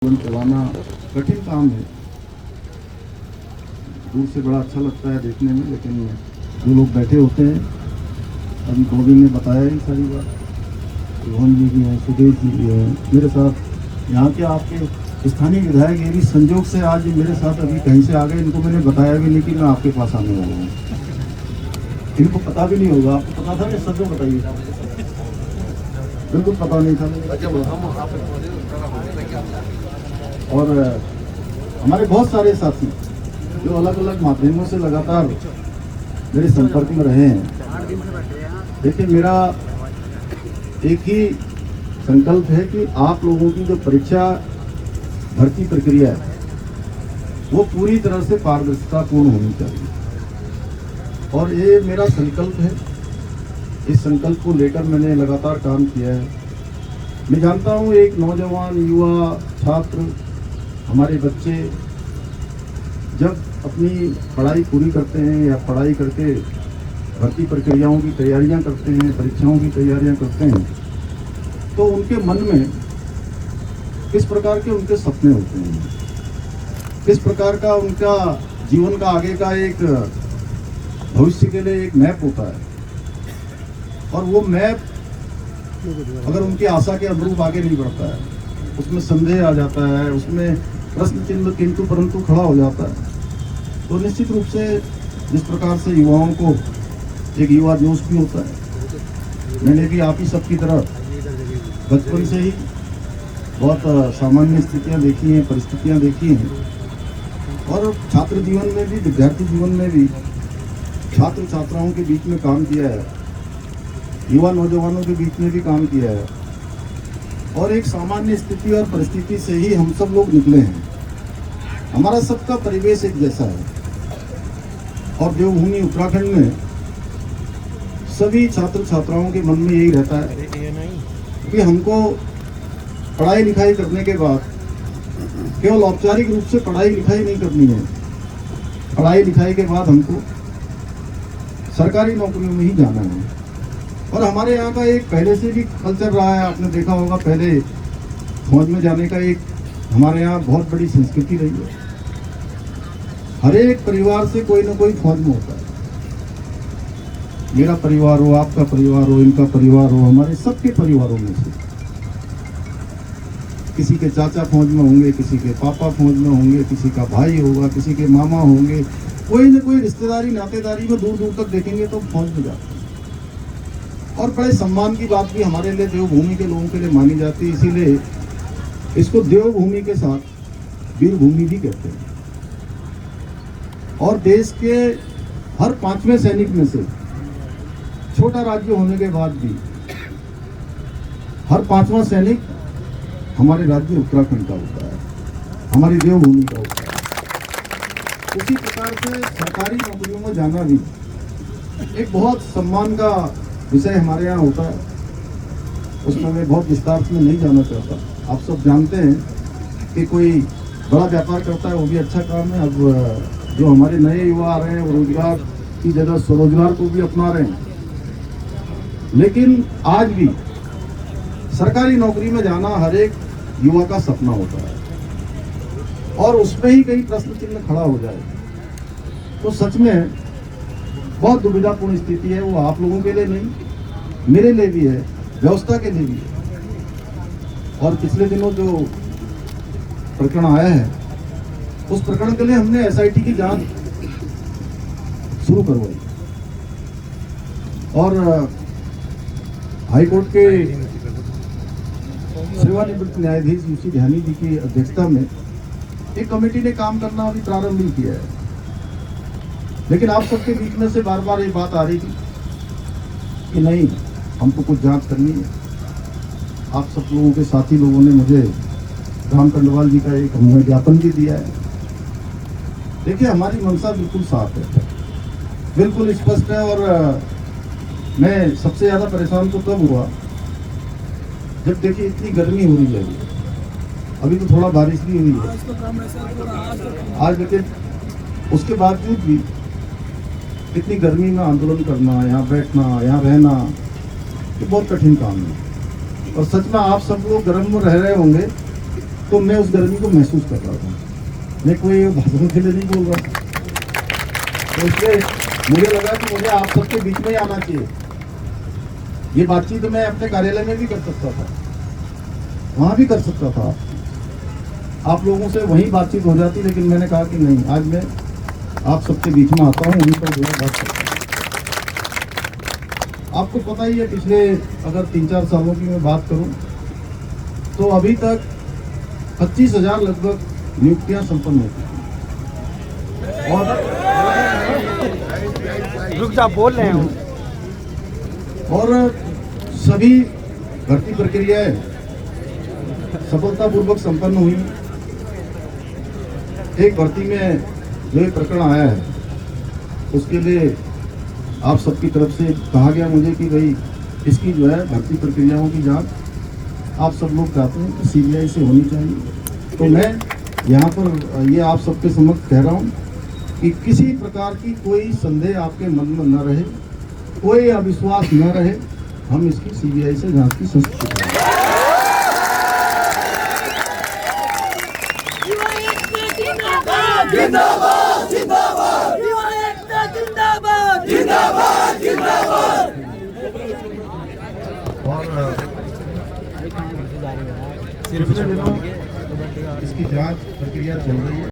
जीवन चलाना कठिन काम है। दूर से बड़ा अच्छा लगता है देखने में, लेकिन जो लोग बैठे होते हैं, अभी गोविंद ने बताया ही सारी बात। रोहन जी भी हैं, सुदेश जी भी हैं मेरे साथ। यहाँ के आपके स्थानीय विधायक ये भी संजोग से आज मेरे साथ अभी कहीं से आ गए। इनको मैंने बताया भी नहीं कि मैं आपके पास आने वाला हूँ। इनको पता भी नहीं होगा। आपको पता था कि सब बताइए? बिल्कुल पता नहीं था। और हमारे बहुत सारे साथी जो अलग अलग माध्यमों से लगातार मेरे संपर्क में रहे हैं। देखिए, मेरा एक ही संकल्प है कि आप लोगों की जो परीक्षा भर्ती प्रक्रिया है वो पूरी तरह से पारदर्शितापूर्ण होनी चाहिए, और ये मेरा संकल्प है। इस संकल्प को लेकर मैंने लगातार काम किया है। मैं जानता हूँ एक नौजवान, युवा, छात्र, हमारे बच्चे जब अपनी पढ़ाई पूरी करते हैं या पढ़ाई करके भर्ती प्रक्रियाओं की तैयारियां करते हैं, परीक्षाओं की तैयारियां करते हैं, तो उनके मन में किस प्रकार के उनके सपने होते हैं, किस प्रकार का उनका जीवन का आगे का एक भविष्य के लिए एक मैप होता है। और वो मैप अगर उनकी आशा के अनुरूप आगे नहीं बढ़ता है, उसमें संदेह आ जाता है, उसमें प्रश्न चिन्ह किंतु परंतु खड़ा हो जाता है, तो निश्चित रूप से जिस प्रकार से युवाओं को एक युवा जोश भी होता है। मैंने भी आप ही सबकी तरह बचपन से ही बहुत सामान्य स्थितियां देखी हैं, परिस्थितियां देखी हैं, और छात्र जीवन में भी, विद्यार्थी जीवन में भी छात्र छात्राओं के बीच में काम किया है, युवा नौजवानों के बीच में भी काम किया है। और एक सामान्य स्थिति और परिस्थिति से ही हम सब लोग निकले हैं। हमारा सबका परिवेश एक जैसा है, और देवभूमि उत्तराखंड में सभी छात्र छात्राओं के मन में यही रहता है कि हमको पढ़ाई लिखाई करने के बाद केवल औपचारिक रूप से पढ़ाई लिखाई नहीं करनी है। पढ़ाई लिखाई के बाद हमको सरकारी नौकरियों में ही जाना है। और हमारे यहाँ का एक पहले से भी कल्चर रहा है, आपने देखा होगा, पहले फौज में जाने का एक हमारे यहाँ बहुत बड़ी संस्कृति रही है। हर एक परिवार से कोई ना कोई फौज में होता है। मेरा परिवार हो, आपका परिवार हो, इनका परिवार हो, हमारे सबके परिवारों में से किसी के चाचा फौज में होंगे, किसी के पापा फौज में होंगे, किसी का भाई होगा, किसी के मामा होंगे, कोई ना कोई रिश्तेदारी नातेदारी में दूर दूर तक देखेंगे तो फौज में जाते हैं। और बड़े सम्मान की बात भी हमारे लिए देवभूमि के लोगों के लिए मानी जाती है। इसीलिए इसको देवभूमि के साथ वीरभूमि भी कहते हैं। और देश के हर 5वें सैनिक में से, छोटा राज्य होने के बाद भी, हर 5वां सैनिक हमारे राज्य उत्तराखंड का होता है, हमारी देवभूमि का होता है। उसी प्रकार से सरकारी नौकरियों में जाना भी एक बहुत सम्मान का विषय हमारे यहाँ होता है। उसमें मैं बहुत विस्तार में नहीं जाना चाहता। आप सब जानते हैं कि कोई बड़ा व्यापार करता है वो भी अच्छा काम है। अब जो हमारे नए युवा आ रहे हैं वो रोजगार की जगह स्वरोजगार को भी अपना रहे हैं, लेकिन आज भी सरकारी नौकरी में जाना हर एक युवा का सपना होता है। और उसमें ही कई प्रश्न चिन्ह खड़ा हो जाए तो सच में बहुत दुविधापूर्ण स्थिति है। वो आप लोगों के लिए नहीं, मेरे लिए भी है, व्यवस्था के लिए भी है। और पिछले दिनों जो प्रकरण आया है, उस प्रकरण के लिए हमने एसआईटी की जांच शुरू करवाई, और हाईकोर्ट के सेवानिवृत्त न्यायाधीश यूसी ध्यानी जी की अध्यक्षता में एक कमेटी ने काम करना अभी प्रारंभ नहीं किया है। लेकिन आप सबके बीच में से बार बार ये बात आ रही थी कि नहीं, हमको कुछ जांच करनी है। आप सब लोगों के साथी लोगों ने मुझे राम कंडवाल जी का एक हमें ज्ञापन भी दिया है। देखिए, हमारी मंशा बिल्कुल साफ है, बिल्कुल स्पष्ट है। और मैं सबसे ज़्यादा परेशान तो तब हुआ जब देखिए इतनी गर्मी हो रही है। अभी तो थोड़ा बारिश भी हुई है आज, लेकिन उसके बावजूद भी इतनी गर्मी में आंदोलन करना, यहाँ बैठना, यहाँ रहना, ये बहुत कठिन काम है। और सच में आप सब लोग गर्म में रह रहे होंगे तो मैं उस गर्मी को महसूस कर रहा था। मैं कोई भाषण के लिए नहीं बोल रहा, तो इसलिए मुझे लगा कि मुझे आप सबके बीच में ही आना चाहिए। ये बातचीत मैं अपने कार्यालय में भी कर सकता था, वहां भी कर सकता था, आप लोगों से वहीं बातचीत हो जाती, लेकिन मैंने कहा कि नहीं, आज मैं आप सबके बीच में आता हूँ, उन्हीं पर जो है बात करता हूँ। आपको पता ही है, पिछले अगर 3-4 सालों की मैं बात करूं तो अभी तक 25,000 लगभग नियुक्तियां संपन्न हो चुकी और रुक जा, बोल रहे हैं। और सभी भर्ती प्रक्रियाएं सफलतापूर्वक संपन्न हुई। एक भर्ती में जो एक प्रकरण आया है, उसके लिए आप सबकी तरफ से कहा गया मुझे कि भाई इसकी जो है भर्ती प्रक्रियाओं की जांच आप सब लोग चाहते हैं कि सीबीआई से होनी चाहिए। तो मैं यहाँ पर ये आप सबके समक्ष कह रहा हूँ कि किसी प्रकार की कोई संदेह आपके मन में न रहे, कोई अविश्वास न रहे, हम इसकी सीबीआई से जांच की संस्तुति करेंगे। जिंदाबाद जिंदाबाद जिंदाबाद जिंदाबाद जिंदाबाद। और इसकी जांच प्रक्रिया चल रही है।